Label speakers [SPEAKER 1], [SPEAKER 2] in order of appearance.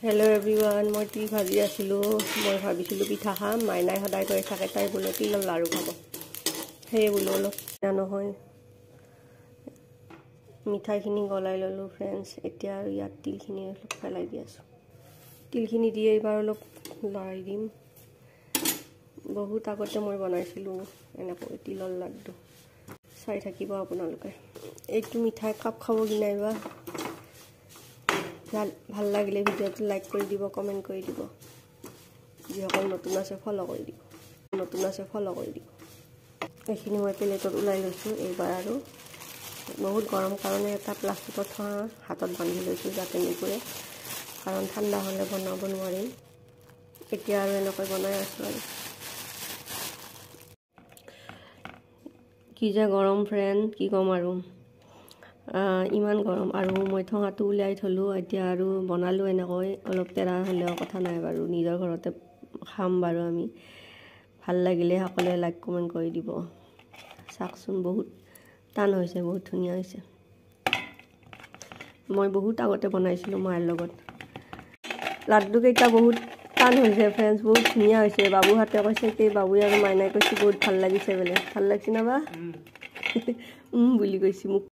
[SPEAKER 1] Hello everyone, মই তিল ভাজি আছিলো মই ভাবিছিলো পিঠা খাম মাইনাই সদায় কৰি থাকে তাই বোলে তিলৰ লাৰু খাব সেই বোলো অলপ নহয় মিঠাইখিনি গলাই ললো फ्रेंड्स এতিয়া আৰু ইয়াত তিলখিনি অলপ ফেলাই দি আছো তিলখিনি দি এবাৰ অলপ লৰাই দিম বহুত আগতে মই বনাইছিলো এনেকৈ তিলৰ লাড্ডু চাই থাকিব আপোনালোকে এইটো মিঠাই কাপ খাব কি নাইবা ভাল লাগিলে ভিডিওটো লাইক কৰি দিব কমেন্ট কৰি দিব যিসকল নতুন আছে ফলো কৰি দিব এইখিনি মই প্লেটত উলাই লৈছো এইবাৰ আৰু বহুত গৰম কাৰণে এটা প্লাষ্টিকত হাতত বান্ধি লৈছো যাতে নিপুৰে কাৰণ ঠাণ্ডা হলে বনাব নোৱাৰিম এতিয়া আৰু এনেকৈ বনাই আছো আৰু কি যে গৰম ফ্ৰেন্ড কি কম আৰু ইমান গৰম আৰু মই ঠঙাটো উলাই থলো এতিয়া আৰু বনালো এনেকৈ অলপ তেৰা হলেও কথা নাই বাৰু নিজৰ ঘৰতে খাম বাৰু আমি ভাল লাগিলে সকলে লাইক কমেন্ট কৰি দিব চাকচোন বহুত টান হৈছে বহুত ধুনিয়া হৈছে মই বহুত আগতে বনাইছিলো মাৰ লগত লাড্ডু কেইটা বহুত টান হৈছে फ्रेंड्स বহুত ধুনিয়া হৈছে বাবু হাতে কৈছে কি বাবু আৰু মাইনাই কৈছে বহুত ভাল লাগিছে বলে ভাল লাগিছে না বা বুলি কৈছি মোক